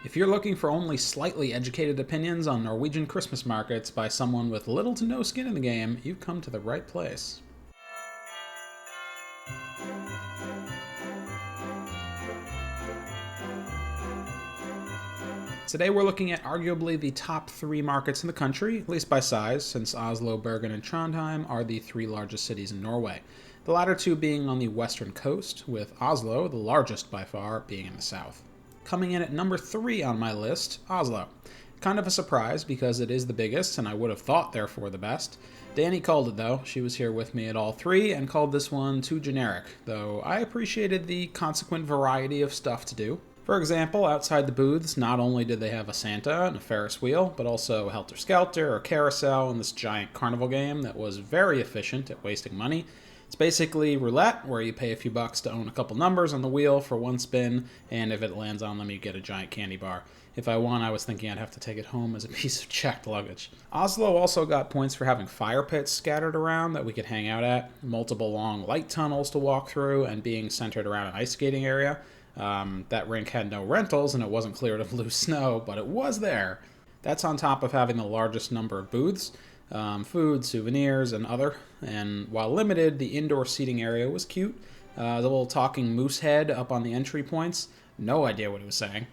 If you're looking for only slightly educated opinions on Norwegian Christmas markets by someone with little to no skin in the game, you've come to the right place. Today we're looking at arguably the top 3 markets in the country, at least by size, since Oslo, Bergen, and Trondheim are the 3 largest cities in Norway. The latter 2 being on the western coast, with Oslo, the largest by far, being in the south. Coming in at number 3 on my list, Oslo. Kind of a surprise because it is the biggest, and I would have thought therefore the best. Danny called it though. She was here with me at all 3 and called this one too generic, though I appreciated the consequent variety of stuff to do. For example, outside the booths, not only did they have a Santa and a Ferris wheel, but also Helter Skelter, a carousel, and this giant carnival game that was very efficient at wasting money. It's basically roulette, where you pay a few bucks to own a couple numbers on the wheel for one spin, and if it lands on them, you get a giant candy bar. If I won, I was thinking I'd have to take it home as a piece of checked luggage. Oslo also got points for having fire pits scattered around that we could hang out at, multiple long light tunnels to walk through, and being centered around an ice skating area. That rink had no rentals, and it wasn't cleared of loose snow, but it was there. That's on top of having the largest number of booths. Food, souvenirs, and other. And while limited, the indoor seating area was cute. The little talking moose head up on the entry points. No idea what he was saying.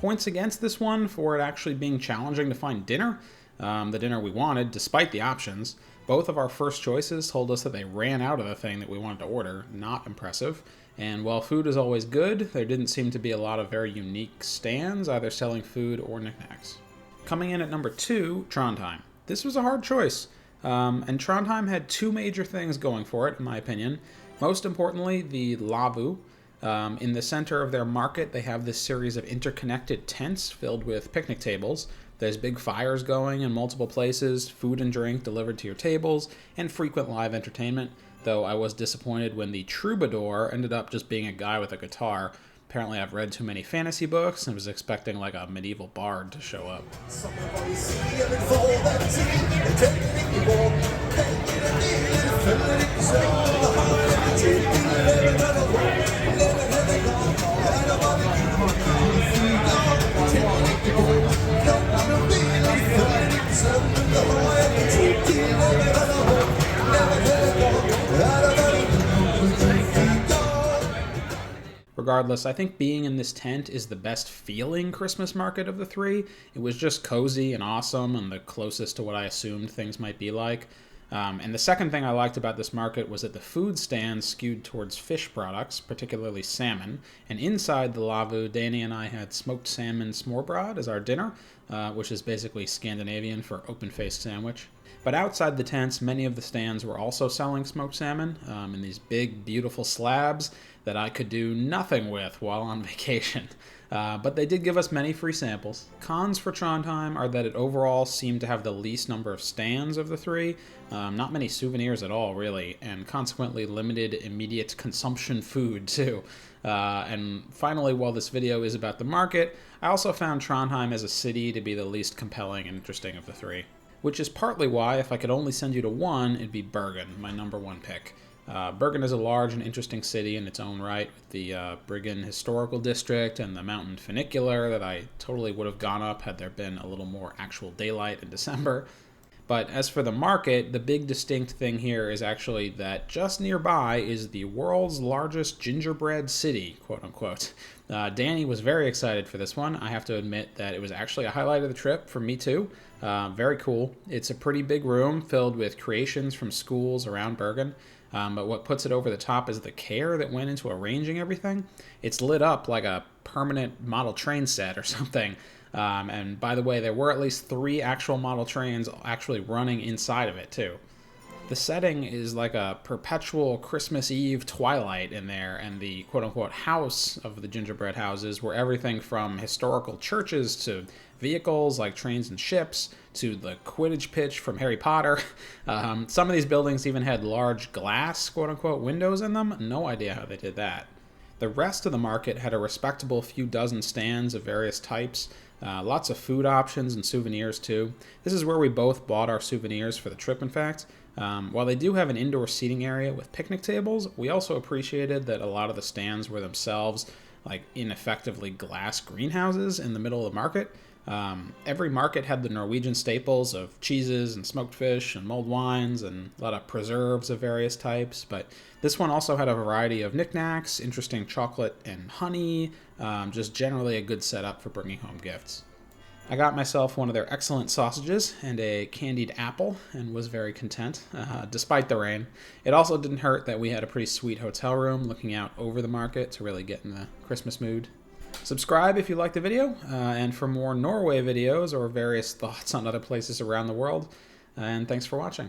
Points against this one for it actually being challenging to find dinner. The dinner we wanted, despite the options. Both of our first choices told us that they ran out of the thing that we wanted to order. Not impressive. And while food is always good, there didn't seem to be a lot of very unique stands, either selling food or knickknacks. Coming in at number 2, Trondheim. This was a hard choice. And Trondheim had 2 major things going for it, in my opinion. Most importantly, the Lavu. In the center of their market, they have this series of interconnected tents filled with picnic tables. There's big fires going in multiple places, food and drink delivered to your tables, and frequent live entertainment, though I was disappointed when the troubadour ended up just being a guy with a guitar. Apparently I've read too many fantasy books and was expecting like a medieval bard to show up. Regardless, I think being in this tent is the best feeling Christmas market of the 3. It was just cozy and awesome and the closest to what I assumed things might be like. And the second thing I liked about this market was that the food stands skewed towards fish products, particularly salmon. And inside the Lavu, Danny and I had smoked salmon smørbrød as our dinner, which is basically Scandinavian for open-faced sandwich. But outside the tents, many of the stands were also selling smoked salmon in these big, beautiful slabs that I could do nothing with while on vacation. But they did give us many free samples. Cons for Trondheim are that it overall seemed to have the least number of stands of the 3, not many souvenirs at all, really, and consequently limited immediate consumption food, too. And finally, while this video is about the market, I also found Trondheim as a city to be the least compelling and interesting of the 3. Which is partly why, if I could only send you to one, it'd be Bergen, my number 1 pick. Bergen is a large and interesting city in its own right, with the Bergen Historical District and the mountain funicular that I totally would have gone up had there been a little more actual daylight in December. But as for the market, the big distinct thing here is actually that just nearby is the world's largest gingerbread city, quote unquote. Danny was very excited for this one. I have to admit that it was actually a highlight of the trip for me too. Very cool. It's a pretty big room filled with creations from schools around Bergen. But what puts it over the top is the care that went into arranging everything. It's lit up like a permanent model train set or something. And by the way, there were at least 3 actual model trains actually running inside of it too. The setting is like a perpetual Christmas Eve twilight in there, and the quote-unquote house of the gingerbread houses were everything from historical churches to vehicles like trains and ships to the Quidditch pitch from Harry Potter. Some of these buildings even had large glass, quote-unquote, windows in them. No idea how they did that. The rest of the market had a respectable few dozen stands of various types, lots of food options and souvenirs too. This is where we both bought our souvenirs for the trip, in fact. While they do have an indoor seating area with picnic tables, we also appreciated that a lot of the stands were themselves like ineffectively glass greenhouses in the middle of the market. Every market had the Norwegian staples of cheeses and smoked fish and mulled wines and a lot of preserves of various types, but this one also had a variety of knickknacks, interesting chocolate and honey, just generally a good setup for bringing home gifts. I got myself one of their excellent sausages and a candied apple and was very content, despite the rain. It also didn't hurt that we had a pretty sweet hotel room looking out over the market to really get in the Christmas mood. Subscribe if you liked the video, and for more Norway videos or various thoughts on other places around the world. And thanks for watching.